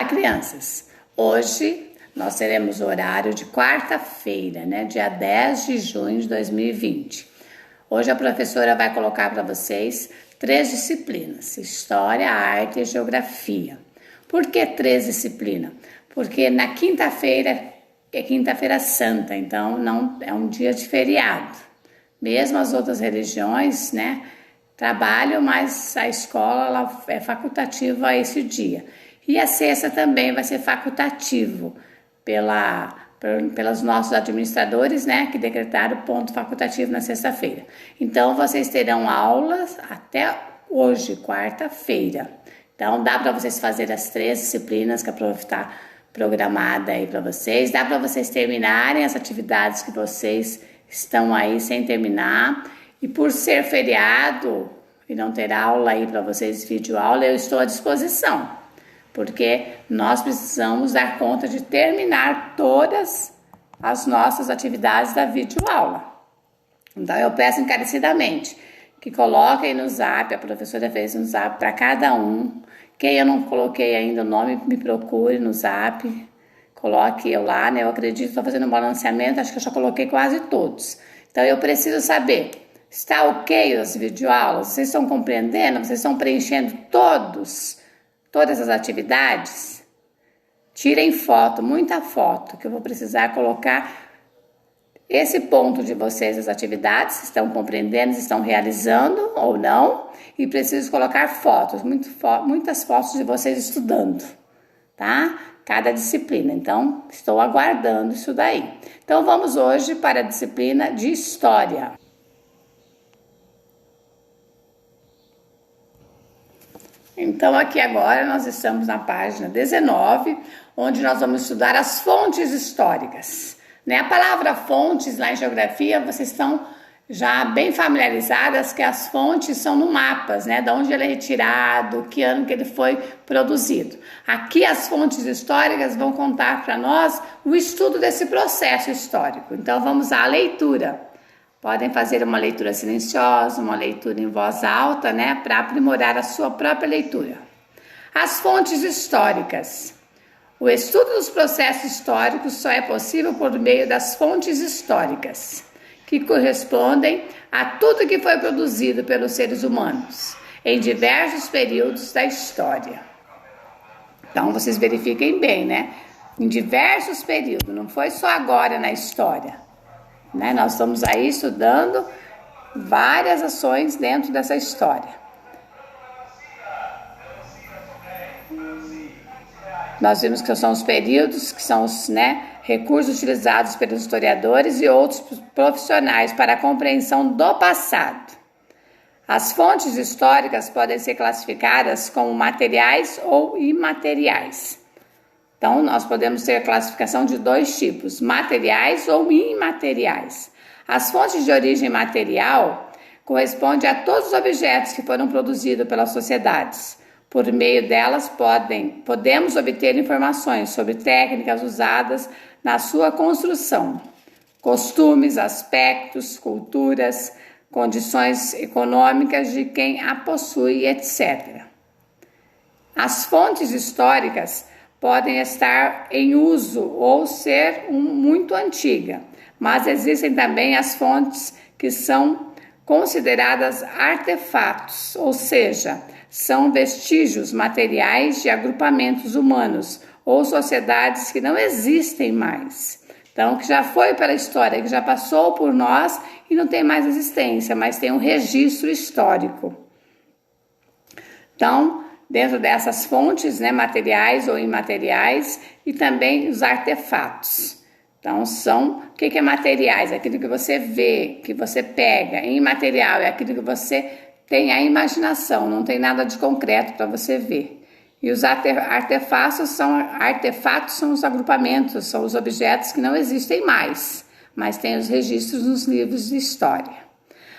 Crianças, hoje nós teremos o horário de quarta-feira, né, dia 10 de junho de 2020. Hoje a professora vai colocar para vocês 3 disciplinas: História, Arte e Geografia. Por que 3 disciplinas? Porque na quinta-feira é quinta-feira santa, então não é um dia de feriado. Mesmo as outras religiões, né, trabalham, mas a escola ela é facultativa esse dia. E a sexta também vai ser facultativo pelos nossos administradores, né, que decretaram ponto facultativo na sexta-feira. Então, vocês terão aulas até hoje, quarta-feira. Então, dá para vocês fazerem as 3 disciplinas que a prof está programada aí para vocês. Dá para vocês terminarem as atividades que vocês estão aí sem terminar. E por ser feriado e não ter aula aí para vocês, vídeo aula, eu estou à disposição. Porque nós precisamos dar conta de terminar todas as nossas atividades da videoaula. Então, eu peço encarecidamente que coloquem no zap, a professora fez um zap para cada um. Quem eu não coloquei ainda o nome, me procure no zap, coloque eu lá, né? Eu acredito que estou fazendo um balanceamento, acho que eu já coloquei quase todos. Então, eu preciso saber, está ok as videoaulas? Vocês estão compreendendo? Vocês estão preenchendo todas as atividades? Tirem foto, muita foto, que eu vou precisar colocar esse ponto de vocês, as atividades, se estão compreendendo, se estão realizando ou não, e preciso colocar fotos, muitas fotos de vocês estudando, tá? Cada disciplina, então estou aguardando isso daí. Então vamos hoje para a disciplina de História. Então, aqui agora nós estamos na página 19, onde nós vamos estudar as fontes históricas. Né? A palavra fontes lá em geografia, vocês estão já bem familiarizadas que as fontes são no mapas, né? De onde ele é retirado, que ano que ele foi produzido. Aqui as fontes históricas vão contar para nós o estudo desse processo histórico. Então, vamos à leitura. Podem fazer uma leitura silenciosa, uma leitura em voz alta, né, para aprimorar a sua própria leitura. As fontes históricas. O estudo dos processos históricos só é possível por meio das fontes históricas, que correspondem a tudo que foi produzido pelos seres humanos em diversos períodos da história. Então, vocês verifiquem bem, né? Em diversos períodos, não foi só agora na história. Né? Nós estamos aí estudando várias ações dentro dessa história. Nós vimos que são os períodos, que são os recursos utilizados pelos historiadores e outros profissionais para a compreensão do passado. As fontes históricas podem ser classificadas como materiais ou imateriais. Então, nós podemos ter classificação de 2 tipos, materiais ou imateriais. As fontes de origem material correspondem a todos os objetos que foram produzidos pelas sociedades. Por meio delas, podemos obter informações sobre técnicas usadas na sua construção, costumes, aspectos, culturas, condições econômicas de quem a possui, etc. As fontes históricas podem estar em uso ou ser muito antiga, mas existem também as fontes que são consideradas artefatos, ou seja, são vestígios materiais de agrupamentos humanos ou sociedades que não existem mais. Então, que já foi pela história, que já passou por nós e não tem mais existência, mas tem um registro histórico. Então, dentro dessas fontes, né, materiais ou imateriais, e também os artefatos. Então, o que é materiais? Aquilo que você vê, que você pega. Imaterial é aquilo que você tem a imaginação, não tem nada de concreto para você ver. E os artefatos são os agrupamentos, são os objetos que não existem mais, mas tem os registros nos livros de história.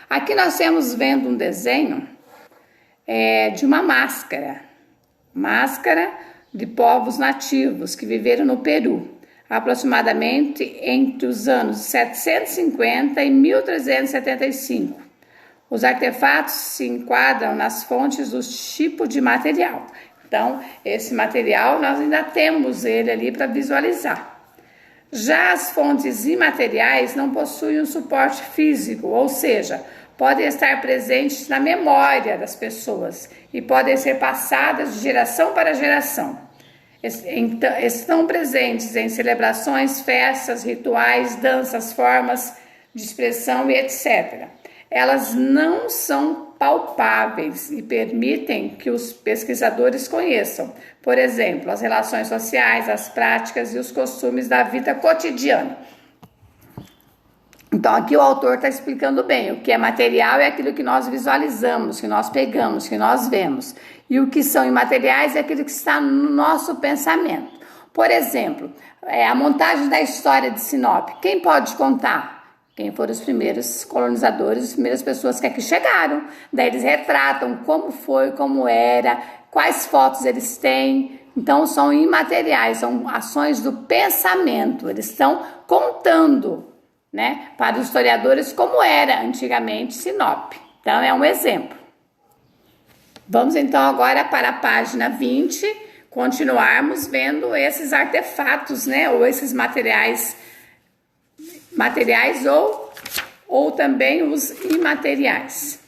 Aqui nós temos vendo um desenho de uma máscara de povos nativos que viveram no Peru, aproximadamente entre os anos 750 e 1375. Os artefatos se enquadram nas fontes do tipo de material. Então, esse material nós ainda temos ele ali para visualizar. Já as fontes imateriais não possuem um suporte físico, ou seja, podem estar presentes na memória das pessoas e podem ser passadas de geração para geração. Estão presentes em celebrações, festas, rituais, danças, formas de expressão e etc. Elas não são palpáveis e permitem que os pesquisadores conheçam, por exemplo, as relações sociais, as práticas e os costumes da vida cotidiana. Então, aqui o autor está explicando bem, o que é material é aquilo que nós visualizamos, que nós pegamos, que nós vemos. E o que são imateriais é aquilo que está no nosso pensamento. Por exemplo, a montagem da história de Sinop. Quem pode contar? Quem foram os primeiros colonizadores, as primeiras pessoas que aqui chegaram. Daí eles retratam como foi, como era, quais fotos eles têm. Então, são imateriais, são ações do pensamento. Eles estão contando, né, para os historiadores como era antigamente Sinop. Então, é um exemplo. Vamos então agora para a página 20, continuarmos vendo esses artefatos, né, ou esses materiais ou também os imateriais.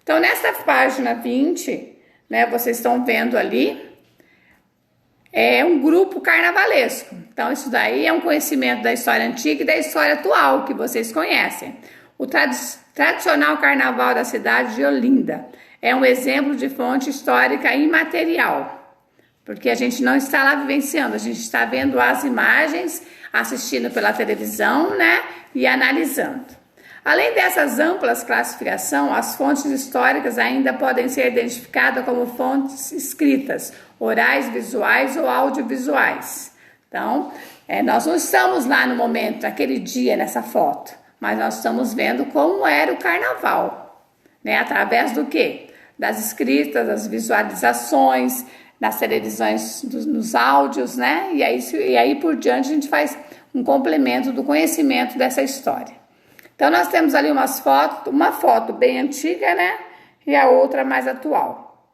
Então, nessa página 20, né, vocês estão vendo ali, é um grupo carnavalesco. Então, isso daí é um conhecimento da história antiga e da história atual, que vocês conhecem. O tradicional carnaval da cidade de Olinda é um exemplo de fonte histórica imaterial, porque a gente não está lá vivenciando, a gente está vendo as imagens, assistindo pela televisão, né, e analisando. Além dessas amplas classificações, as fontes históricas ainda podem ser identificadas como fontes escritas, orais, visuais ou audiovisuais. Então, nós não estamos lá no momento, naquele dia, nessa foto, mas nós estamos vendo como era o carnaval, né? Através do quê? Das escritas, das visualizações, das televisões, nos áudios, né? E aí por diante a gente faz um complemento do conhecimento dessa história. Então, nós temos ali uma foto bem antiga, né? E a outra mais atual.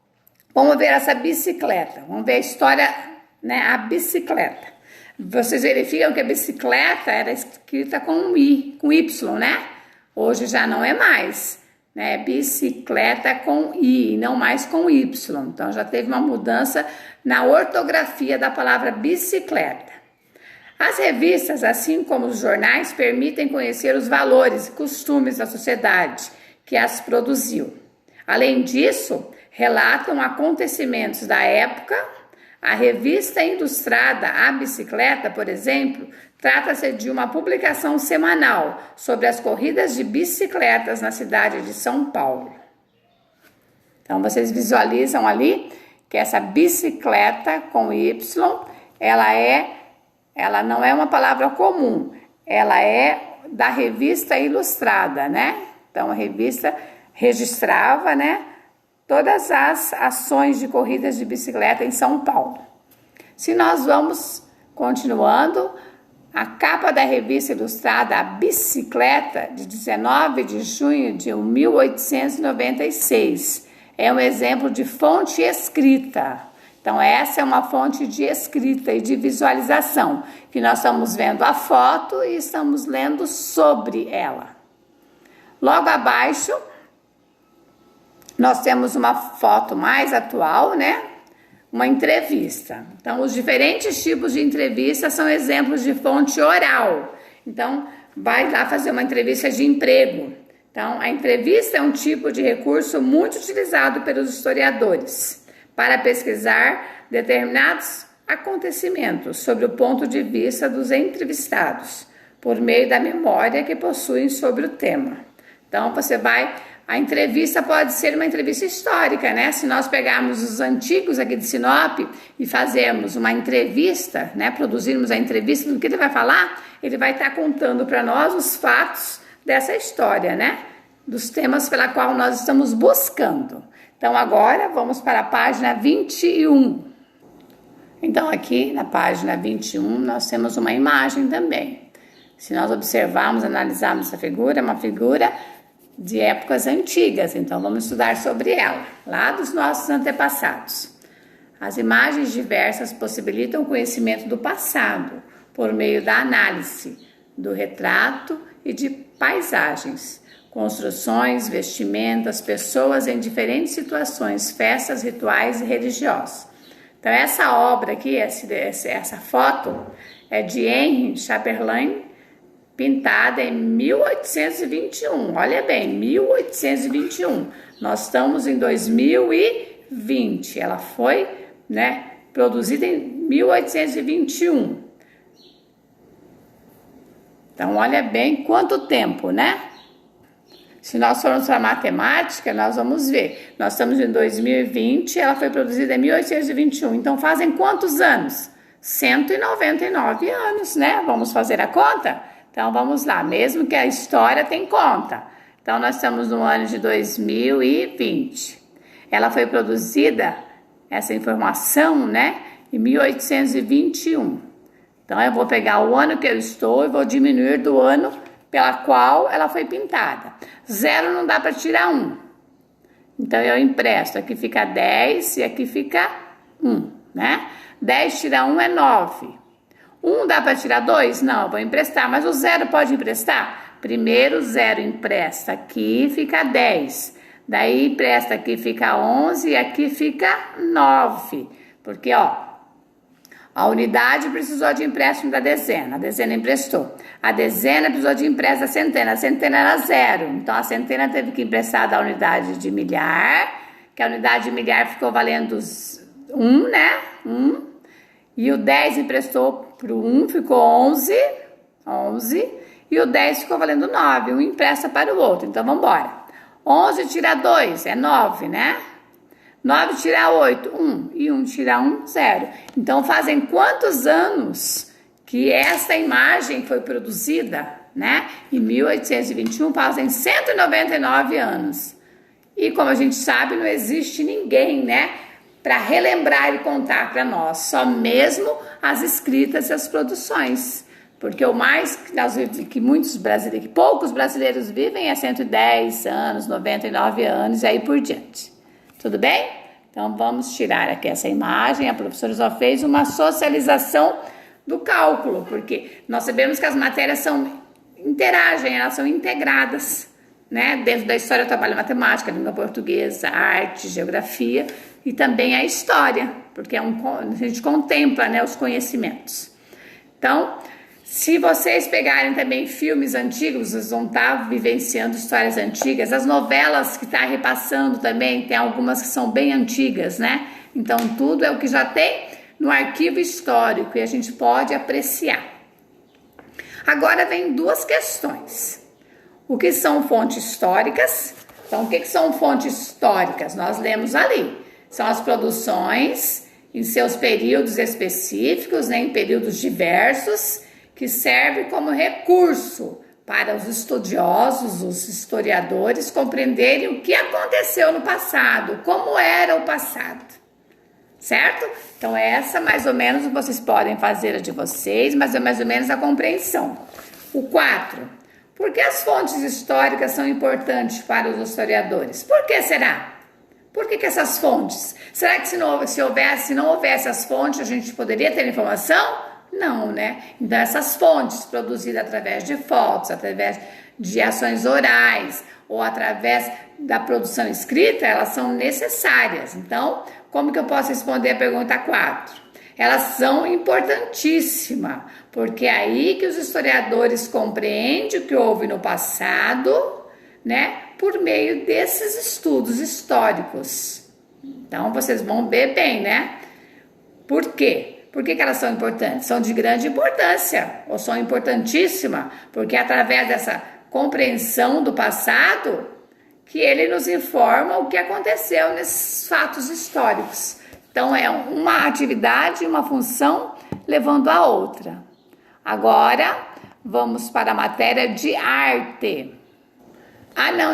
Vamos ver essa bicicleta. Vamos ver a história, né? A bicicleta. Vocês verificam que a bicicleta era escrita com um I, com Y, né? Hoje já não é mais, né? Bicicleta com I, não mais com Y. Então, já teve uma mudança na ortografia da palavra bicicleta. As revistas, assim como os jornais, permitem conhecer os valores e costumes da sociedade que as produziu. Além disso, relatam acontecimentos da época. A revista ilustrada A Bicicleta, por exemplo, trata-se de uma publicação semanal sobre as corridas de bicicletas na cidade de São Paulo. Então, vocês visualizam ali que essa bicicleta com Y, ela não é uma palavra comum, ela é da revista ilustrada, né? Então, a revista registrava, né, todas as ações de corridas de bicicleta em São Paulo. Se nós vamos continuando, a capa da revista ilustrada A Bicicleta, de 19 de junho de 1896, é um exemplo de fonte escrita. Então, essa é uma fonte de escrita e de visualização, que nós estamos vendo a foto e estamos lendo sobre ela. Logo abaixo, nós temos uma foto mais atual, né? Uma entrevista. Então, os diferentes tipos de entrevista são exemplos de fonte oral. Então, vai lá fazer uma entrevista de emprego. Então, a entrevista é um tipo de recurso muito utilizado pelos historiadores para pesquisar determinados acontecimentos sobre o ponto de vista dos entrevistados, por meio da memória que possuem sobre o tema. Então, a entrevista pode ser uma entrevista histórica, né? Se nós pegarmos os antigos aqui de Sinop e fazermos uma entrevista, né? Produzirmos a entrevista do que ele vai falar, ele vai estar contando para nós os fatos dessa história, né? Dos temas pela qual nós estamos buscando. Então, agora vamos para a página 21. Então, aqui na página 21, nós temos uma imagem também. Se nós observarmos, analisarmos essa figura, é uma figura de épocas antigas. Então, vamos estudar sobre ela, lá dos nossos antepassados. As imagens diversas possibilitam o conhecimento do passado por meio da análise do retrato e de paisagens, construções, vestimentas, pessoas em diferentes situações, festas, rituais e religiosos. Então essa obra aqui, essa foto é de Henri Chamberlain, pintada em 1821. Olha bem, 1821. Nós estamos em 2020. Ela foi, produzida em 1821. Então, olha bem quanto tempo, né? Se nós formos para a matemática, nós vamos ver. Nós estamos em 2020, ela foi produzida em 1821. Então, fazem quantos anos? 199 anos, né? Vamos fazer a conta? Então, vamos lá. Mesmo que a história tem conta. Então, nós estamos no ano de 2020. Ela foi produzida, essa informação, em 1821. Então, eu vou pegar o ano que eu estou e vou diminuir do ano pela qual ela foi pintada. 0 não dá para tirar 1. Então, eu empresto. Aqui fica 10 e aqui fica 1, né? 10 tira 1 é 9. 1 dá para tirar 2? Não, eu vou emprestar. Mas o 0 pode emprestar? Primeiro, 0 empresta. Aqui fica 10. Daí, empresta. Aqui fica 11 e aqui fica 9. Porque, a unidade precisou de empréstimo da dezena. A dezena emprestou. A dezena precisou de empréstimo da centena. A centena era 0. Então, a centena teve que emprestar da unidade de milhar. Que a unidade de milhar ficou valendo 1, né? 1. E o 10 emprestou para o 1, ficou 11. 11. E o 10 ficou valendo 9. Um empresta para o outro. Então, vamos embora. 11 tira 2 é 9, né? 9 tira 8, 1. E 1 tira 1, 0. Então, fazem quantos anos que essa imagem foi produzida, né? Em 1821, fazem 199 anos. E como a gente sabe, não existe ninguém, para relembrar e contar para nós. Só mesmo as escritas e as produções. Porque o mais que poucos brasileiros vivem é 110 anos, 99 anos e aí por diante. Tudo bem? Então, vamos tirar aqui essa imagem. A professora só fez uma socialização do cálculo, porque nós sabemos que as matérias interagem, elas são integradas, Dentro da história eu trabalho matemática, língua portuguesa, arte, geografia e também a história, porque a gente contempla, os conhecimentos. Então, se vocês pegarem também filmes antigos, vocês vão estar vivenciando histórias antigas. As novelas que está repassando também, tem algumas que são bem antigas, Então, tudo é o que já tem no arquivo histórico e a gente pode apreciar. Agora, vem 2 questões. O que são fontes históricas? Então, o que são fontes históricas? Nós lemos ali. São as produções em seus períodos específicos, em períodos diversos, que serve como recurso para os estudiosos, os historiadores, compreenderem o que aconteceu no passado, como era o passado, certo? Então, essa mais ou menos vocês podem fazer a de vocês, mas é mais ou menos a compreensão. O 4, por que as fontes históricas são importantes para os historiadores? Por que será? Por que essas fontes? Será que se não houvesse as fontes, a gente poderia ter informação? Não, Então, essas fontes produzidas através de fotos, através de ações orais ou através da produção escrita, elas são necessárias. Então, como que eu posso responder a pergunta 4? Elas são importantíssimas, porque é aí que os historiadores compreendem o que houve no passado, por meio desses estudos históricos. Então, vocês vão ver bem, Por quê? Por que elas são importantes? São de grande importância, ou são importantíssimas, porque é através dessa compreensão do passado que ele nos informa o que aconteceu nesses fatos históricos. Então, é uma atividade, uma função levando a outra. Agora, vamos para a matéria de arte.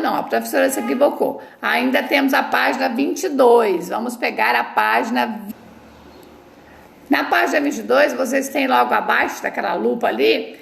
Não, a professora se equivocou. Ainda temos a página 22. Vamos pegar a página... Na página 22, vocês têm logo abaixo daquela lupa ali,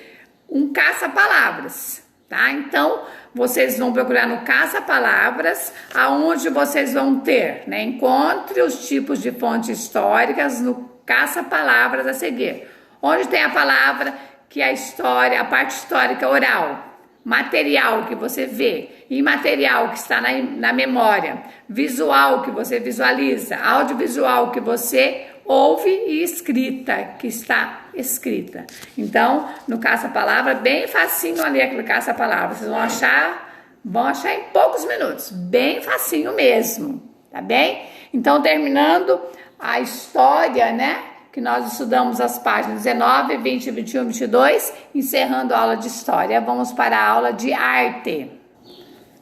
um caça-palavras. tá? Então, vocês vão procurar no Caça-Palavras, aonde vocês vão ter, né? Encontre os tipos de fontes históricas no Caça-Palavras a seguir. Onde tem a palavra que a história, a parte histórica oral, material que você vê, imaterial que está na memória, visual que você visualiza, audiovisual que você ouve e escrita que está escrita. Então, no Caça-Palavra, bem facinho ali aquele Caça-Palavra, vocês vão achar em poucos minutos, bem facinho mesmo, tá bem? Então, terminando a história, né? Que nós estudamos as páginas 19, 20, 21, 22, encerrando a aula de história, vamos para a aula de arte.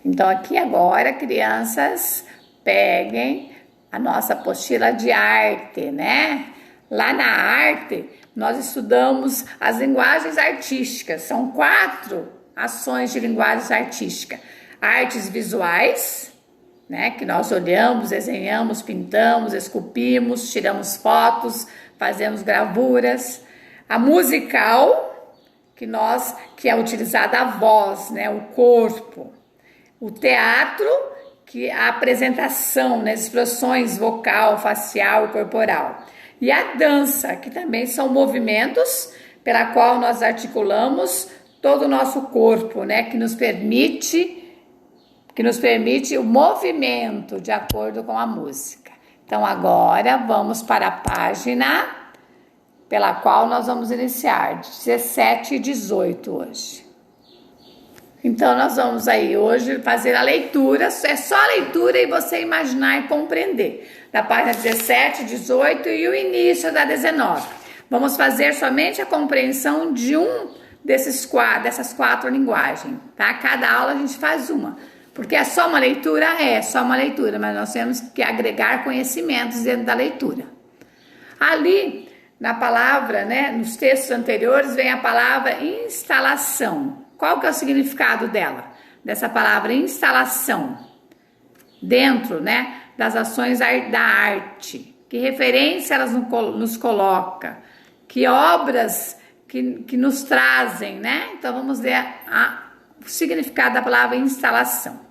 Então, aqui agora, crianças, peguem a nossa apostila de arte, né? Lá na arte, nós estudamos as linguagens artísticas, são 4 ações de linguagens artísticas. Artes visuais, né? Que nós olhamos, desenhamos, pintamos, esculpimos, tiramos fotos, fazemos gravuras. A musical, que é utilizada a voz, né, o corpo. O teatro, que é a apresentação, né, expressões vocal, facial e corporal. E a dança, que também são movimentos pela qual nós articulamos todo o nosso corpo, né, que nos permite o movimento de acordo com a música. Então, agora vamos para a página pela qual nós vamos iniciar, 17 e 18 hoje. Então, nós vamos aí hoje fazer a leitura, é só a leitura e você imaginar e compreender, da página 17, 18 e o início da 19. Vamos fazer somente a compreensão de dessas 4 linguagens, tá? Cada aula a gente faz uma. Porque é só uma leitura? É só uma leitura, mas nós temos que agregar conhecimentos dentro da leitura. Ali, na palavra, né, nos textos anteriores, vem a palavra instalação. Qual que é o significado dela? Dessa palavra instalação. Dentro, né, das ações da arte. Que referência elas nos coloca? Que obras que nos trazem, né? Então, vamos ver o significado da palavra instalação.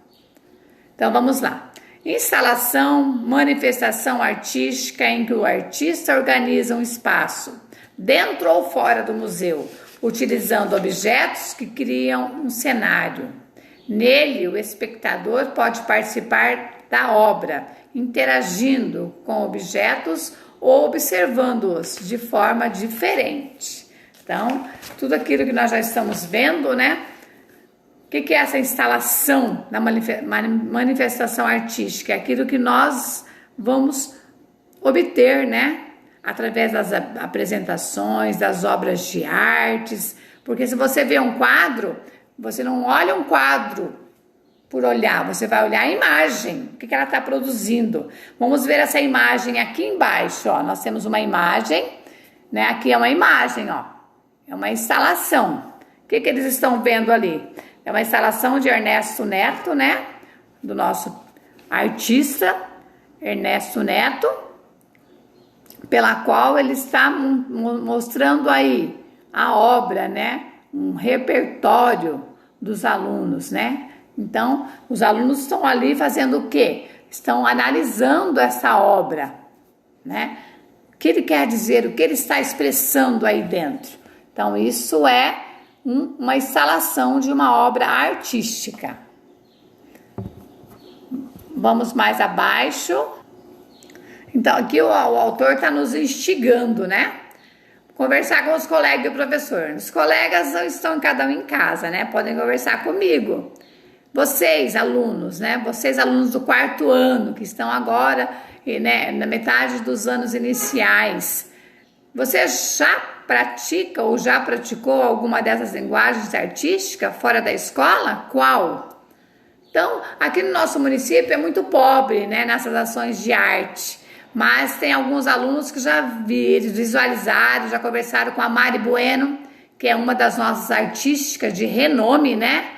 Então, vamos lá. Instalação, manifestação artística em que o artista organiza um espaço, dentro ou fora do museu, utilizando objetos que criam um cenário. Nele, o espectador pode participar da obra, interagindo com objetos ou observando-os de forma diferente. Então, tudo aquilo que nós já estamos vendo, né? O que é essa instalação na manifestação artística? É aquilo que nós vamos obter, né? Através das apresentações, das obras de artes. Porque se você vê um quadro, você não olha um quadro por olhar, você vai olhar a imagem, o que ela está produzindo. Vamos ver essa imagem aqui embaixo, ó. Nós temos uma imagem, né? Aqui é uma imagem, ó. É uma instalação. O que eles estão vendo ali? É uma instalação de Ernesto Neto, né? Do nosso artista, Ernesto Neto, pela qual ele está mostrando aí a obra, né? Um repertório dos alunos, né? Então, os alunos estão ali fazendo o quê? Estão analisando essa obra, né? O que ele quer dizer, o que ele está expressando aí dentro. Então, isso é uma instalação de uma obra artística. Vamos mais abaixo. Então, aqui o autor está nos instigando, né? Conversar com os colegas e o professor. Os colegas estão cada um em casa, né? Podem conversar comigo. Vocês, alunos, né? Vocês, alunos do 4º ano, que estão agora, né, na metade dos anos iniciais. Você já pratica ou já praticou alguma dessas linguagens artísticas fora da escola? Qual? Então, aqui no nosso município é muito pobre, né, nessas ações de arte. Mas tem alguns alunos que já visualizaram, já conversaram com a Mari Bueno, que é uma das nossas artísticas de renome, né?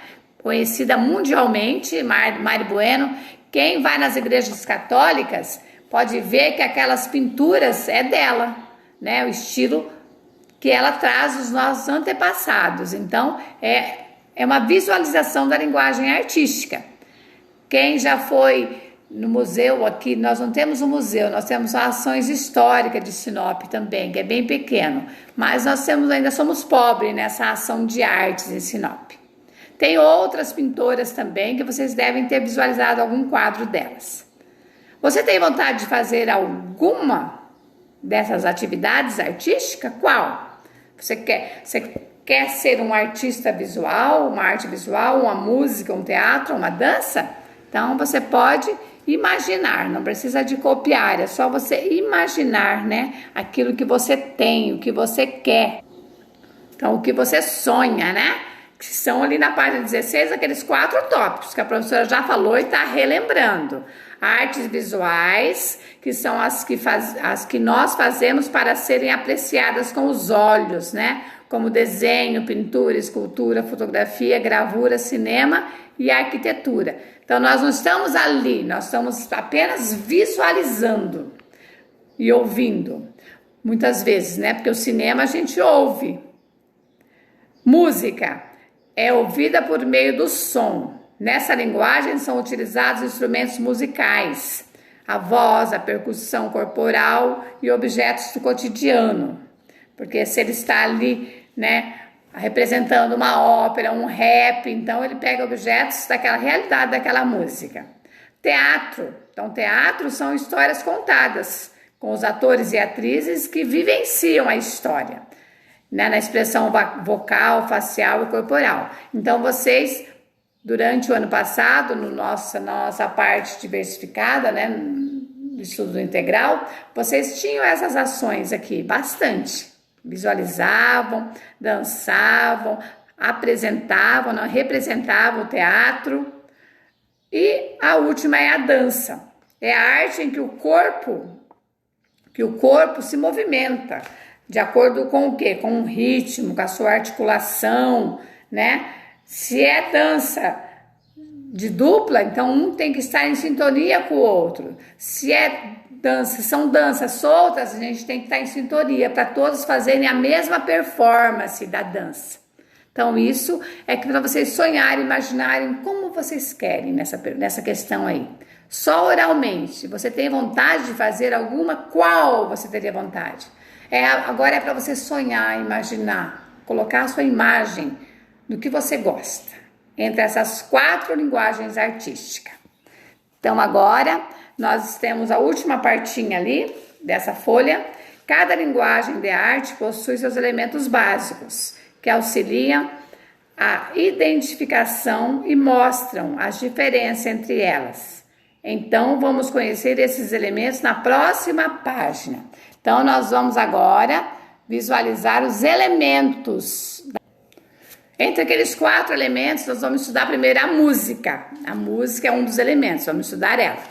Conhecida mundialmente, Mari Bueno. Quem vai nas igrejas católicas pode ver que aquelas pinturas é dela, né? O estilo que ela traz dos nossos antepassados. Então, é uma visualização da linguagem artística. Quem já foi no museu aqui, nós não temos um museu, nós temos ações históricas de Sinop também, que é bem pequeno, mas nós ainda somos pobres nessa ação de artes em Sinop. Tem outras pintoras também que vocês devem ter visualizado algum quadro delas. Você tem vontade de fazer alguma dessas atividades artísticas? Qual? Você quer ser um artista visual, uma arte visual, uma música, um teatro, uma dança? Então você pode imaginar, não precisa de copiar, é só você imaginar, né, aquilo que você tem, o que você quer. Então o que você sonha, né? Que são ali na página 16 aqueles 4 tópicos que a professora já falou e está relembrando. Artes visuais, que são as que nós fazemos para serem apreciadas com os olhos, né? Como desenho, pintura, escultura, fotografia, gravura, cinema e arquitetura. Então nós não estamos ali, nós estamos apenas visualizando e ouvindo. Muitas vezes, né? Porque o cinema a gente ouve. Música é ouvida por meio do som. Nessa linguagem são utilizados instrumentos musicais, a voz, a percussão corporal e objetos do cotidiano. Porque se ele está ali, né, representando uma ópera, um rap, então ele pega objetos daquela realidade daquela música. Teatro. Então, teatro são histórias contadas com os atores e atrizes que vivenciam a história, né, na expressão vocal, facial e corporal. Então, vocês, durante o ano passado, nossa parte diversificada, né, do estudo integral, vocês tinham essas ações aqui, bastante. Visualizavam, dançavam, apresentavam, não, representavam o teatro. E a última é a dança. É a arte em que o corpo se movimenta, de acordo com o quê? Com o ritmo, com a sua articulação, né? Se é dança de dupla, então um tem que estar em sintonia com o outro. Se são danças soltas, a gente tem que estar em sintonia para todos fazerem a mesma performance da dança. Então isso é para vocês sonharem, imaginarem como vocês querem nessa questão aí. Só oralmente. Você tem vontade de fazer alguma? Qual você teria vontade? Agora é para você sonhar, imaginar, colocar a sua imagem do que você gosta entre essas 4 linguagens artísticas. Então agora nós temos a última partinha ali dessa folha. Cada linguagem de arte possui seus elementos básicos, que auxiliam a identificação e mostram as diferenças entre elas. Então vamos conhecer esses elementos na próxima página. Então nós vamos agora visualizar os elementos. Entre aqueles 4 elementos, nós vamos estudar primeiro a música. A música é um dos elementos, vamos estudar ela.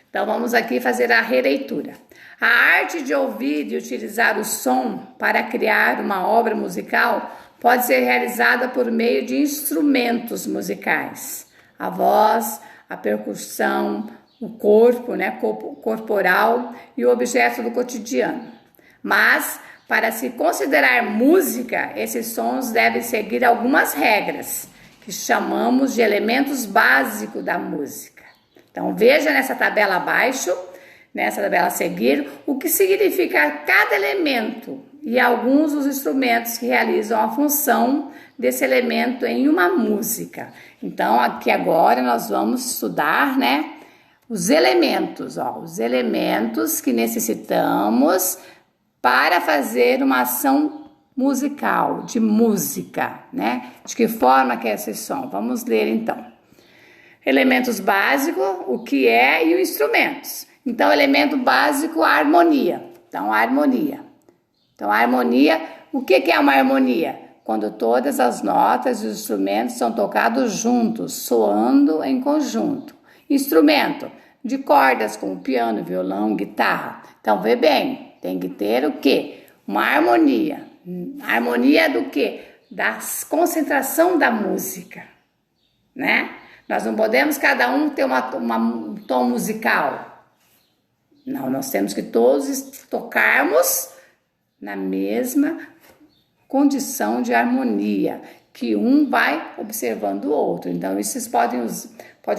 Então vamos aqui fazer a releitura. A arte de ouvir e utilizar o som para criar uma obra musical pode ser realizada por meio de instrumentos musicais. A voz, a percussão, o corpo, né, corporal e o objeto do cotidiano. Mas, para se considerar música, esses sons devem seguir algumas regras, que chamamos de elementos básicos da música. Então, veja nessa tabela abaixo, nessa tabela a seguir, o que significa cada elemento e alguns dos instrumentos que realizam a função desse elemento em uma música. Então, aqui agora nós vamos estudar, né, os elementos que necessitamos para fazer uma ação musical, de música, né? De que forma que é esse som? Vamos ler então. Elementos básicos, o que é e os instrumentos. Então, elemento básico, a harmonia. Então, a harmonia. O que é uma harmonia? Quando todas as notas e os instrumentos são tocados juntos, soando em conjunto. Instrumento de cordas, como piano, violão, guitarra. Então, vê bem, tem que ter o quê? Uma harmonia. Harmonia do quê? Da concentração da música, né? Nós não podemos cada um ter um tom musical. Não, nós temos que todos tocarmos na mesma condição de harmonia. que um vai observando o outro. Então, isso vocês podem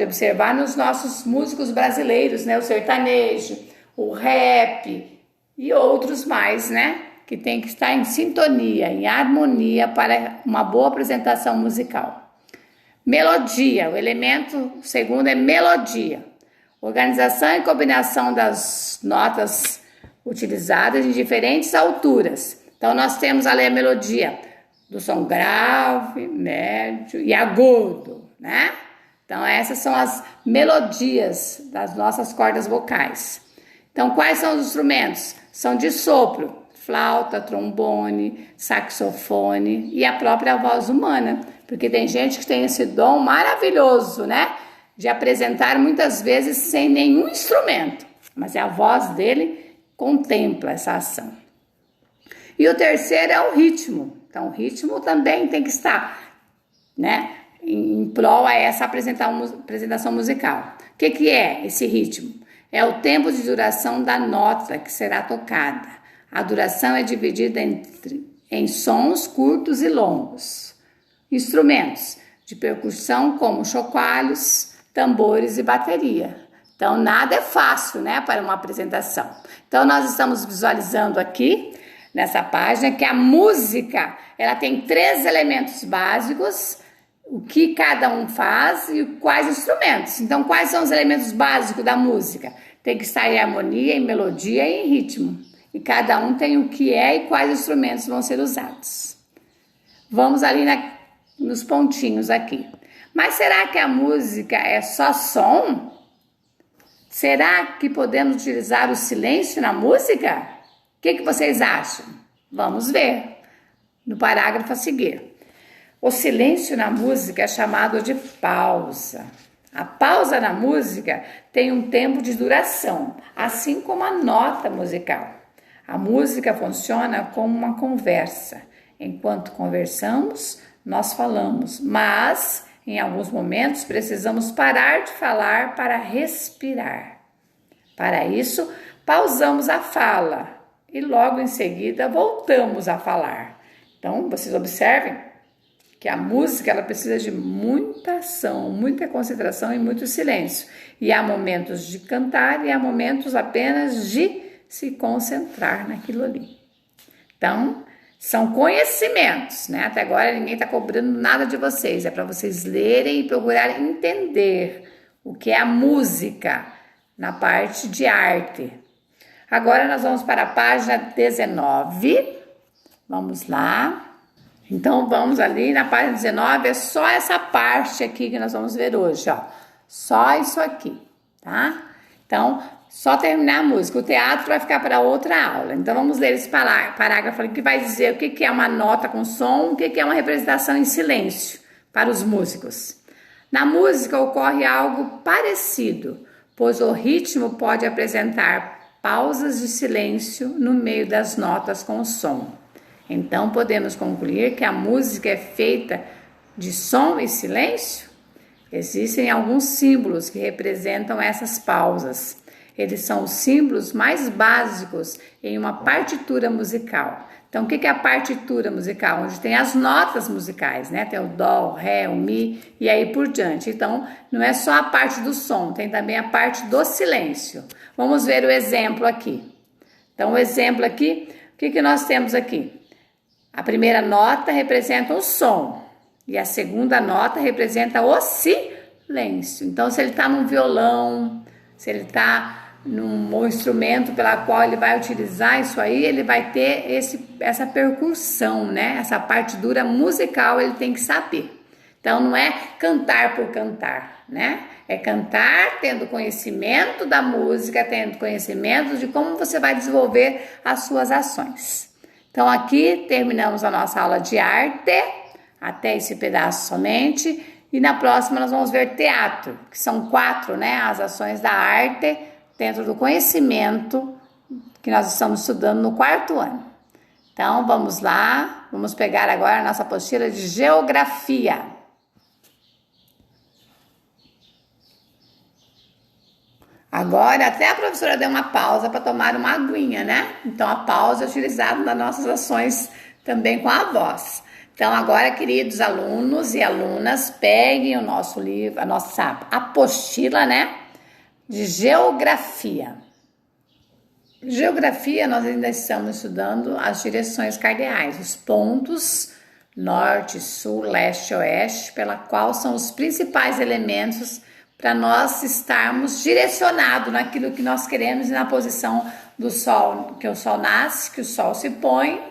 observar nos nossos músicos brasileiros, né? O sertanejo, o rap e outros mais, né? Que tem que estar em sintonia, em harmonia para uma boa apresentação musical. Melodia, o elemento segundo é melodia. Organização e combinação das notas utilizadas em diferentes alturas. Então, nós temos ali a melodia do som grave, médio e agudo, né? Então, essas são as melodias das nossas cordas vocais. Então, quais são os instrumentos? São de sopro, flauta, trombone, saxofone e a própria voz humana. Porque tem gente que tem esse dom maravilhoso, né? De apresentar muitas vezes sem nenhum instrumento. Mas a voz dele contempla essa ação. E o terceiro é o ritmo. Então, o ritmo também tem que estar, né, em prol a essa apresentação musical. O que é esse ritmo? É o tempo de duração da nota que será tocada. A duração é dividida em sons curtos e longos. Instrumentos de percussão como chocalhos, tambores e bateria. Então, nada é fácil, né, para uma apresentação. Então, nós estamos visualizando aqui, nessa página, que a música, ela tem 3 elementos básicos, o que cada um faz e quais instrumentos. Então, quais são os elementos básicos da música? Tem que estar em harmonia, em melodia e em ritmo. E cada um tem o que é e quais instrumentos vão ser usados. Vamos ali nos pontinhos aqui. Mas será que a música é só som? Será que podemos utilizar o silêncio na música? O que vocês acham? Vamos ver no parágrafo a seguir. O silêncio na música é chamado de pausa. A pausa na música tem um tempo de duração, assim como a nota musical. A música funciona como uma conversa. Enquanto conversamos, nós falamos, mas em alguns momentos precisamos parar de falar para respirar. Para isso, pausamos a fala e logo em seguida voltamos a falar. Então, vocês observem que a música ela precisa de muita ação, muita concentração e muito silêncio. E há momentos de cantar e há momentos apenas de se concentrar naquilo ali. Então, são conhecimentos, né? Até agora ninguém está cobrando nada de vocês. É para vocês lerem e procurar entender o que é a música na parte de arte. Agora nós vamos para a página 19. Vamos lá. Então, vamos ali na página 19. É só essa parte aqui que nós vamos ver hoje, ó. Só isso aqui, tá? Então, só terminar a música. O teatro vai ficar para outra aula. Então, vamos ler esse parágrafo aqui que vai dizer o que é uma nota com som, o que é uma representação em silêncio para os músicos. Na música ocorre algo parecido, pois o ritmo pode apresentar pausas de silêncio no meio das notas com som. Então, podemos concluir que a música é feita de som e silêncio? Existem alguns símbolos que representam essas pausas. Eles são os símbolos mais básicos em uma partitura musical. Então, o que é a partitura musical? Onde tem as notas musicais, né? Tem o dó, o ré, o mi e aí por diante. Então, não é só a parte do som, tem também a parte do silêncio. Vamos ver o exemplo aqui. Então, o exemplo aqui, o que nós temos aqui? A primeira nota representa o som e a segunda nota representa o silêncio. Então, se ele está num violão, se ele está num instrumento pela qual ele vai utilizar isso aí, ele vai ter essa percussão, né? Essa partitura musical ele tem que saber. Então, não é cantar por cantar, né? É cantar tendo conhecimento da música, tendo conhecimento de como você vai desenvolver as suas ações. Então, aqui terminamos a nossa aula de arte, até esse pedaço somente, e na próxima nós vamos ver teatro, que são 4, né, as ações da arte dentro do conhecimento que nós estamos estudando no 4º ano. Então, vamos lá, vamos pegar agora a nossa apostila de geografia. Agora, até a professora deu uma pausa para tomar uma aguinha, né? Então, a pausa é utilizada nas nossas ações também com a voz. Então, agora, queridos alunos e alunas, peguem o nosso livro, a nossa apostila, né, de geografia. Geografia, nós ainda estamos estudando as direções cardeais, os pontos norte, sul, leste, oeste, pela qual são os principais elementos para nós estarmos direcionados naquilo que nós queremos e na posição do sol, que o sol nasce, que o sol se põe,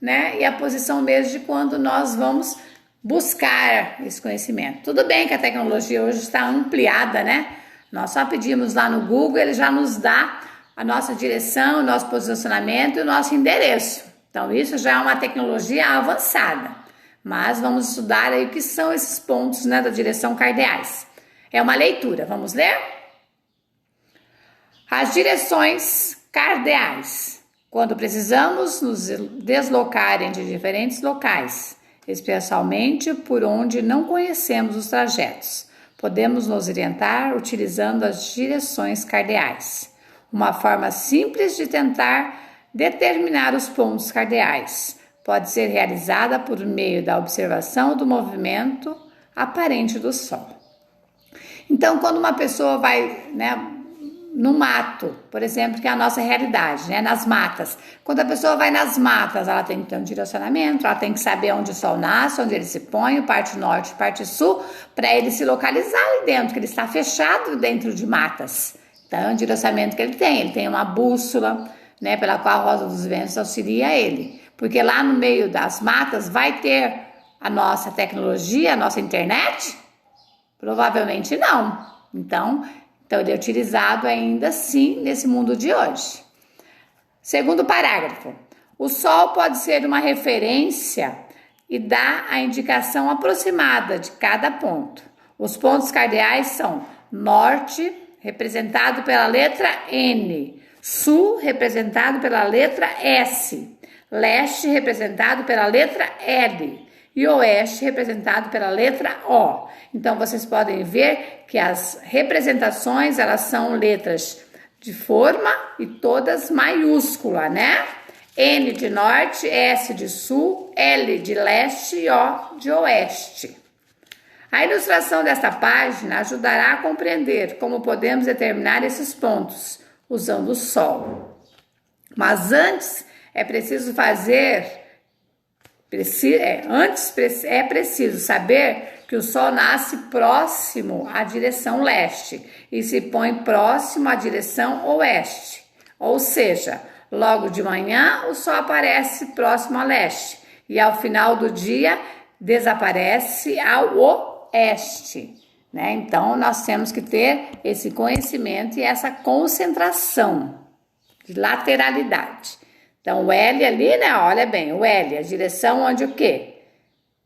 né? E a posição mesmo de quando nós vamos buscar esse conhecimento. Tudo bem que a tecnologia hoje está ampliada, né? Nós só pedimos lá no Google, ele já nos dá a nossa direção, o nosso posicionamento e o nosso endereço. Então, isso já é uma tecnologia avançada. Mas vamos estudar aí o que são esses pontos, né, da direção cardeais. É uma leitura, vamos ler? As direções cardeais. Quando precisamos nos deslocar entre diferentes locais, especialmente por onde não conhecemos os trajetos, podemos nos orientar utilizando as direções cardeais. Uma forma simples de tentar determinar os pontos cardeais pode ser realizada por meio da observação do movimento aparente do Sol. Então, quando uma pessoa vai, né, no mato, por exemplo, que é a nossa realidade, né, nas matas. Quando a pessoa vai nas matas, ela tem que ter um direcionamento, ela tem que saber onde o Sol nasce, onde ele se põe, parte norte, parte sul, para ele se localizar ali dentro, que ele está fechado dentro de matas. Então, é um direcionamento que ele tem uma bússola, né, pela qual a roda dos ventos auxilia ele. Porque lá no meio das matas vai ter a nossa tecnologia, a nossa internet? Provavelmente não. Então ele é utilizado ainda assim nesse mundo de hoje. Segundo parágrafo, o Sol pode ser uma referência e dá a indicação aproximada de cada ponto. Os pontos cardeais são norte, representado pela letra N, sul, representado pela letra S, leste, representado pela letra L e oeste, representado pela letra O. Então, vocês podem ver que as representações, elas são letras de forma e todas maiúscula, né? N de norte, S de sul, L de leste e O de oeste. A ilustração desta página ajudará a compreender como podemos determinar esses pontos usando o Sol. Mas antes é preciso saber que o Sol nasce próximo à direção leste e se põe próximo à direção oeste. Ou seja, logo de manhã o Sol aparece próximo a leste e ao final do dia desaparece ao oeste, né? Então nós temos que ter esse conhecimento e essa concentração de lateralidade. Então o L ali, né? Olha bem, o L é a direção onde o quê?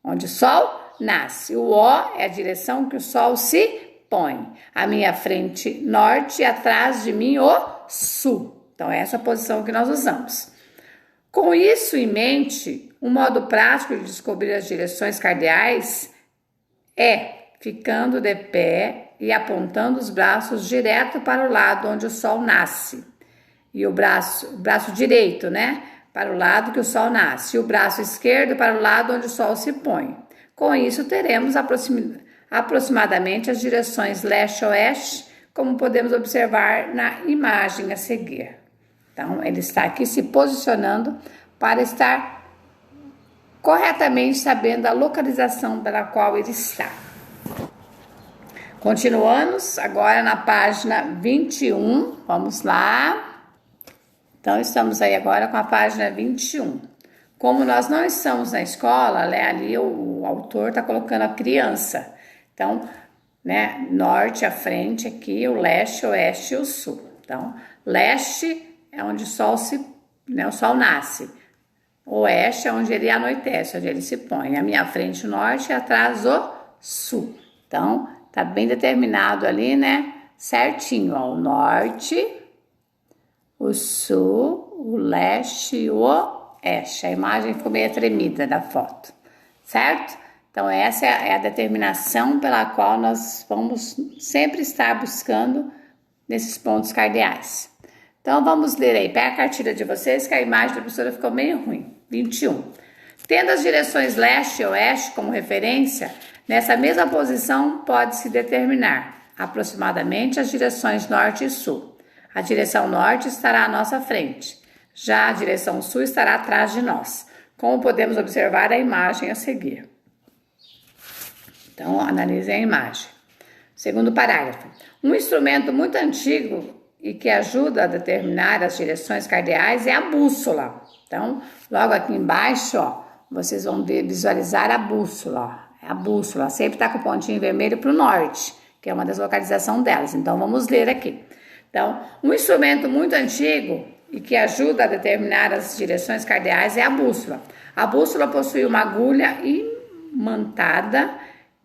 Onde o Sol nasce. O O é a direção que o Sol se põe. A minha frente norte e atrás de mim o sul. Então é essa posição que nós usamos. Com isso em mente, um modo prático de descobrir as direções cardeais é ficando de pé e apontando os braços direto para o lado onde o Sol nasce. E o braço direito, né? Para o lado que o Sol nasce. E o braço esquerdo para o lado onde o Sol se põe. Com isso, teremos aproximadamente as direções leste-oeste, como podemos observar na imagem a seguir. Então, ele está aqui se posicionando para estar corretamente sabendo a localização pela qual ele está. Continuamos agora na página 21. Vamos lá. Então, estamos aí agora com a página 21. Como nós não estamos na escola, ali o autor está colocando a criança. Então, né, norte à frente aqui, o leste, o oeste e o sul. Então, leste é onde o Sol nasce. Oeste é onde ele anoitece, onde ele se põe. A minha frente, o norte, e atrás o sul. Então, tá bem determinado ali, né? Certinho, ó, o norte, o sul, o leste e o oeste. A imagem ficou meio tremida da foto, certo? Então, essa é a determinação pela qual nós vamos sempre estar buscando nesses pontos cardeais. Então, vamos ler aí. Pega a cartilha de vocês, que a imagem da professora ficou meio ruim. 21. Tendo as direções leste e oeste como referência, nessa mesma posição pode-se determinar aproximadamente as direções norte e sul. A direção norte estará à nossa frente, já a direção sul estará atrás de nós, como podemos observar a imagem a seguir. Então, analisem a imagem. Segundo parágrafo. Um instrumento muito antigo e que ajuda a determinar as direções cardeais é a bússola. Então, logo aqui embaixo, ó, vocês vão visualizar a bússola. Ó. A bússola sempre está com o pontinho vermelho para o norte, que é uma das localizações delas. Então, vamos ler aqui. Então, um instrumento muito antigo e que ajuda a determinar as direções cardeais é a bússola. A bússola possui uma agulha imantada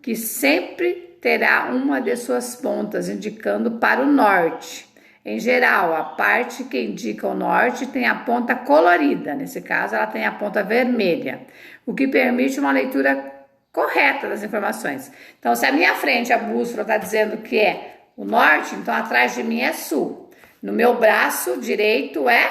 que sempre terá uma de suas pontas indicando para o norte. Em geral, a parte que indica o norte tem a ponta colorida, nesse caso ela tem a ponta vermelha, o que permite uma leitura correta das informações. Então, se à minha frente a bússola está dizendo que é o norte, então atrás de mim é sul. No meu braço direito é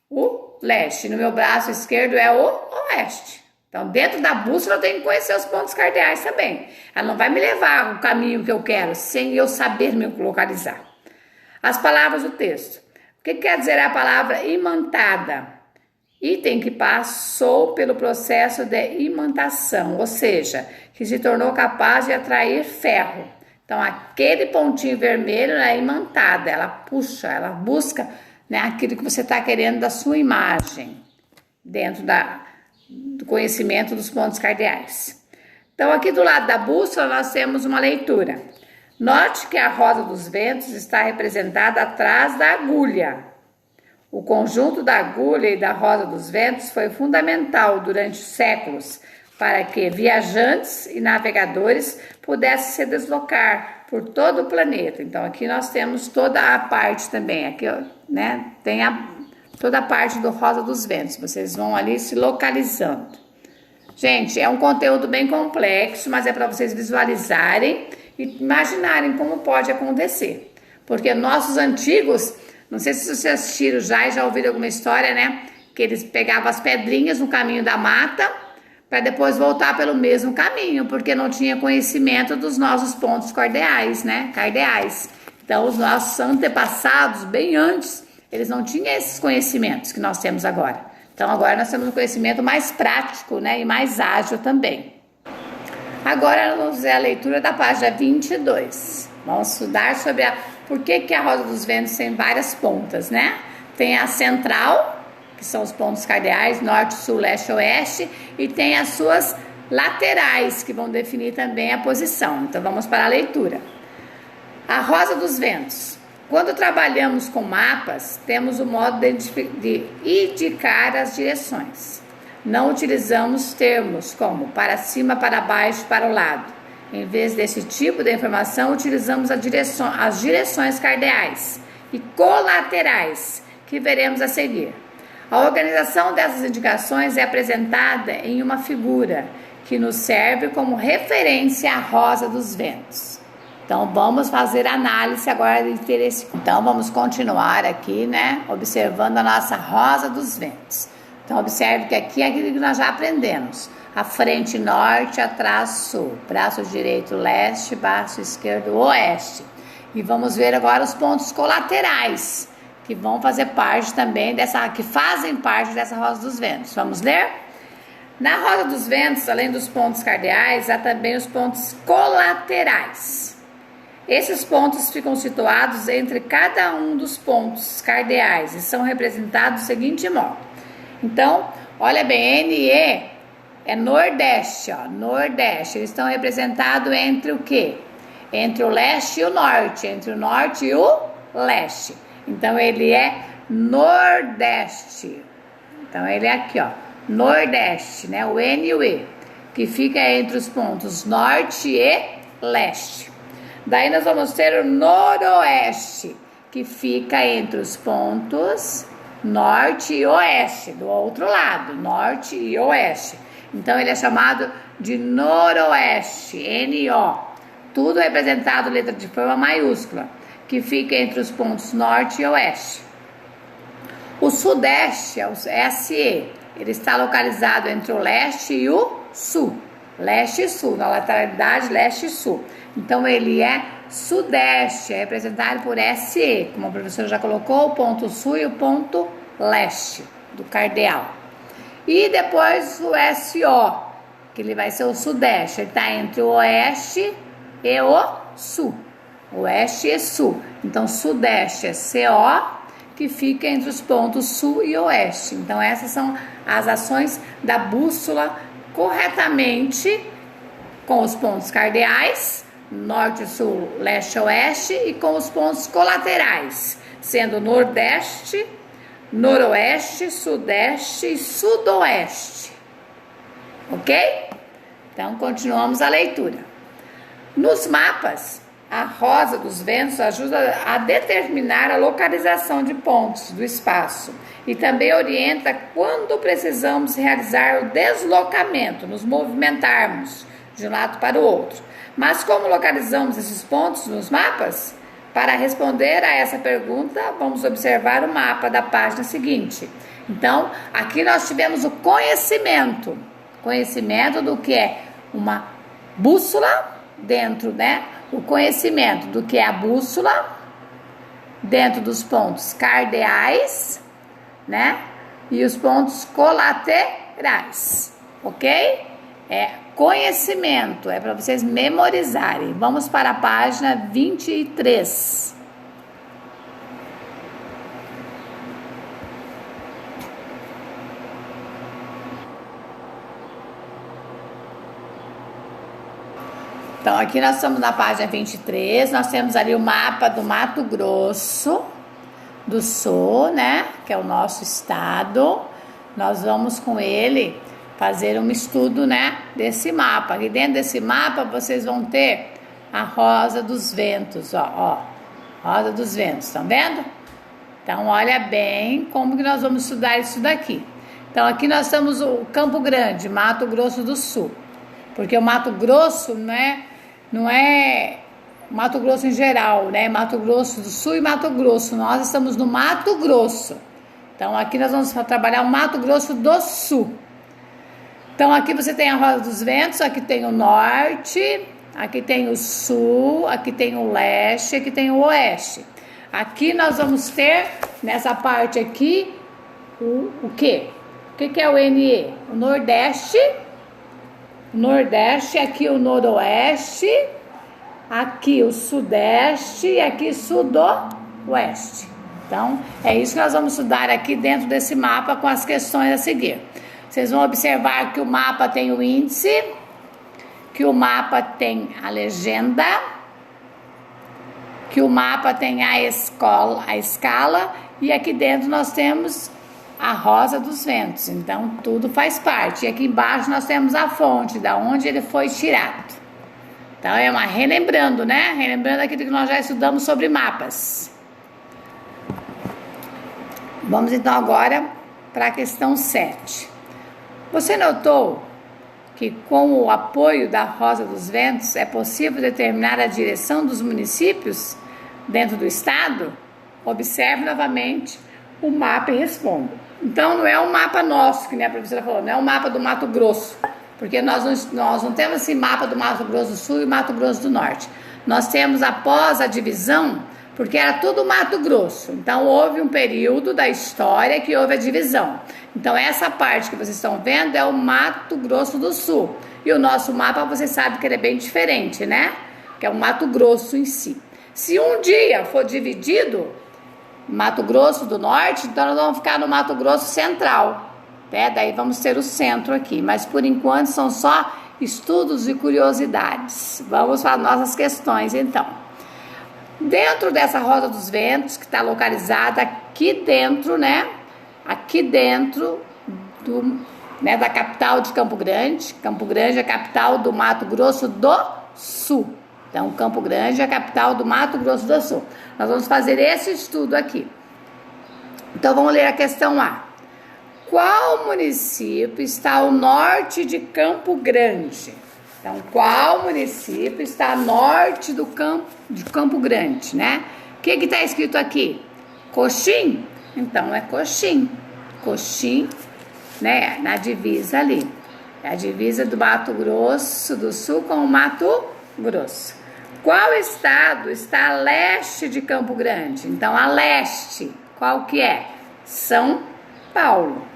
o leste, no meu braço esquerdo é o oeste. Então, dentro da bússola eu tenho que conhecer os pontos cardeais também. Ela não vai me levar o caminho que eu quero sem eu saber me localizar. As palavras do texto. O que quer dizer a palavra imantada? Item que passou pelo processo de imantação, ou seja, que se tornou capaz de atrair ferro. Então, aquele pontinho vermelho é imantada, ela puxa, ela busca, né, aquilo que você está querendo da sua imagem, dentro do conhecimento dos pontos cardeais. Então, aqui do lado da bússola, nós temos uma leitura. Note que a roda dos ventos está representada atrás da agulha. O conjunto da agulha e da roda dos ventos foi fundamental durante séculos para que viajantes e navegadores pudessem se deslocar por todo o planeta. Então, aqui nós temos toda a parte também, aqui, né, tem toda a parte do roda dos ventos. Vocês vão ali se localizando. Gente, é um conteúdo bem complexo, mas é para vocês visualizarem e imaginarem como pode acontecer. Porque nossos antigos, não sei se vocês assistiram já e já ouviram alguma história, né? Que eles pegavam as pedrinhas no caminho da mata para depois voltar pelo mesmo caminho, porque não tinha conhecimento dos nossos pontos cardeais, né? Cardeais. Então, os nossos antepassados, bem antes, eles não tinham esses conhecimentos que nós temos agora. Então, agora nós temos um conhecimento mais prático, né? E mais ágil também. Agora, nós vamos fazer a leitura da página 22. Vamos estudar sobre por que a roda dos ventos tem várias pontas, né? Tem a central, que são os pontos cardeais, norte, sul, leste, oeste, e tem as suas laterais, que vão definir também a posição. Então, vamos para a leitura. A roda dos ventos. Quando trabalhamos com mapas, temos o modo de indicar as direções. Não utilizamos termos como para cima, para baixo, para o lado. Em vez desse tipo de informação, utilizamos as direções cardeais e colaterais, que veremos a seguir. A organização dessas indicações é apresentada em uma figura que nos serve como referência à roda dos ventos. Então, vamos fazer análise agora de interesse. Então, vamos continuar aqui, né, observando a nossa roda dos ventos. Então, observe que aqui é aquilo que nós já aprendemos. A frente norte, atrás sul, braço direito leste, braço esquerdo oeste. E vamos ver agora os pontos colaterais, que vão fazer parte também que fazem parte dessa roda dos ventos. Vamos ler? Na roda dos ventos, além dos pontos cardeais, há também os pontos colaterais. Esses pontos ficam situados entre cada um dos pontos cardeais e são representados do seguinte modo. Então, olha bem, NE é nordeste, ó, nordeste. Eles estão representados entre o quê? Entre o leste e o norte, entre o norte e o leste. Então, ele é nordeste. Então, ele é aqui, ó, nordeste, né? O N e o E, que fica entre os pontos norte e leste. Daí, nós vamos ter o noroeste, que fica entre os pontos norte e oeste, do outro lado, norte e oeste. Então, ele é chamado de noroeste, N-O. Tudo representado letra de forma maiúscula, que fica entre os pontos norte e oeste. O sudeste é o S-E, ele está localizado entre o leste e o sul. Leste e sul, na lateralidade leste e sul. Então, ele é sudeste, é representado por SE, como a professora já colocou, o ponto sul e o ponto leste do cardeal. E depois o SO, que ele vai ser o sudeste, ele está entre o oeste e o sul. Oeste e sul. Então, sudeste é CO, que fica entre os pontos sul e oeste. Então, essas são as ações da bússola corretamente com os pontos cardeais, norte, sul, leste, oeste, e com os pontos colaterais, sendo nordeste, noroeste, sudeste e sudoeste. Ok? Então, continuamos a leitura. Nos mapas, a rosa dos ventos ajuda a determinar a localização de pontos do espaço e também orienta quando precisamos realizar o deslocamento, nos movimentarmos de um lado para o outro. Mas como localizamos esses pontos nos mapas? Para responder a essa pergunta, vamos observar o mapa da página seguinte. Então, aqui nós tivemos o conhecimento do que é uma bússola dentro, né? O conhecimento do que é a bússola dentro dos pontos cardeais, né? E os pontos colaterais, ok? É conhecimento, é para vocês memorizarem. Vamos para a página 23. Então, aqui nós estamos na página 23, nós temos ali o mapa do Mato Grosso do Sul, né, que é o nosso estado. Nós vamos com ele fazer um estudo, né, desse mapa. Aqui dentro desse mapa vocês vão ter a rosa dos ventos, ó, rosa dos ventos, estão vendo? Então, olha bem como que nós vamos estudar isso daqui. Então, aqui nós temos o Campo Grande, Mato Grosso do Sul, porque o Mato Grosso não é Mato Grosso em geral, né? Mato Grosso do Sul e Mato Grosso. Nós estamos no Mato Grosso. Então, aqui nós vamos trabalhar o Mato Grosso do Sul. Então, aqui você tem a rosa dos ventos, aqui tem o norte, aqui tem o sul, aqui tem o leste, aqui tem o oeste. Aqui nós vamos ter, nessa parte aqui, o quê? O que é o NE? O nordeste, aqui o noroeste, aqui o sudeste e aqui sudoeste. Então, é isso que nós vamos estudar aqui dentro desse mapa com as questões a seguir. Vocês vão observar que o mapa tem o índice, que o mapa tem a legenda, que o mapa tem a escala, e aqui dentro nós temos a rosa dos ventos. Então, tudo faz parte. E aqui embaixo nós temos a fonte, da onde ele foi tirado. Então, relembrando, né? Relembrando aquilo que nós já estudamos sobre mapas. Vamos então agora para a questão 7. Você notou que com o apoio da rosa dos ventos é possível determinar a direção dos municípios dentro do estado? Observe novamente o mapa e responda. Então, não é um mapa nosso, que nem a professora falou, não é um mapa do Mato Grosso, porque nós não temos esse mapa do Mato Grosso do Sul e Mato Grosso do Norte. Nós temos, após a divisão, porque era tudo Mato Grosso. Então, houve um período da história que houve a divisão. Então, essa parte que vocês estão vendo é o Mato Grosso do Sul. E o nosso mapa, vocês sabem que ele é bem diferente, né? Que é o Mato Grosso em si. Se um dia for dividido, Mato Grosso do Norte, então nós vamos ficar no Mato Grosso Central, né? Daí vamos ter o centro aqui. Mas, por enquanto, são só estudos e curiosidades. Vamos para nossas questões, então. Dentro dessa rosa dos ventos, que está localizada aqui dentro, né? Aqui dentro da capital de Campo Grande. Campo Grande é a capital do Mato Grosso do Sul. Então, Campo Grande é a capital do Mato Grosso do Sul. Nós vamos fazer esse estudo aqui. Então, vamos ler a questão A. Qual município está ao norte de Campo Grande? Então, qual município está a norte de Campo Grande, né? O que está escrito aqui? Coxim? Então, é Coxim. Coxim né? Na divisa ali. É a divisa do Mato Grosso do Sul com o Mato Grosso. Qual estado está a leste de Campo Grande? Então, a leste, qual que é? São Paulo.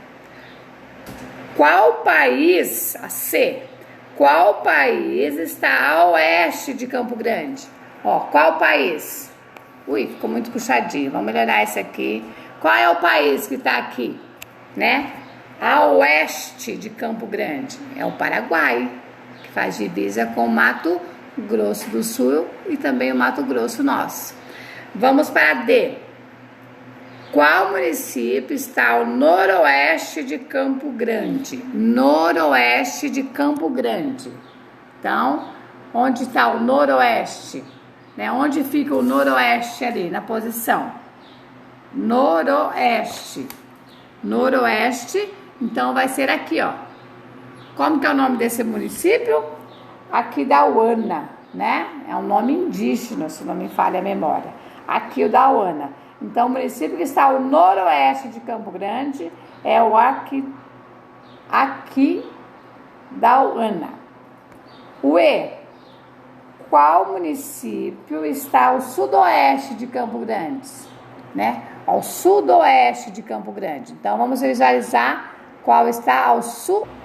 Qual país, a C, qual país está a oeste de Campo Grande? Ó, qual país? Ui, ficou muito puxadinho, vamos melhorar isso aqui. Qual é o país que está aqui, né? A oeste de Campo Grande é o Paraguai, que faz divisa com o Mato Grosso do Sul e também o Mato Grosso nosso. Vamos para D. Qual município está ao noroeste de Campo Grande? Noroeste de Campo Grande. Então, onde está o noroeste? Né? Onde fica o noroeste ali, na posição? Noroeste. Noroeste, então vai ser aqui, ó. Como que é o nome desse município? Aquidauana, né? É um nome indígena, se não me falha a memória. Aquidauana. Então, o município que está ao noroeste de Campo Grande é o Aquidauana. O E. Qual município está ao sudoeste de Campo Grande? Né? Ao sudoeste de Campo Grande. Então, vamos visualizar qual está ao sudoeste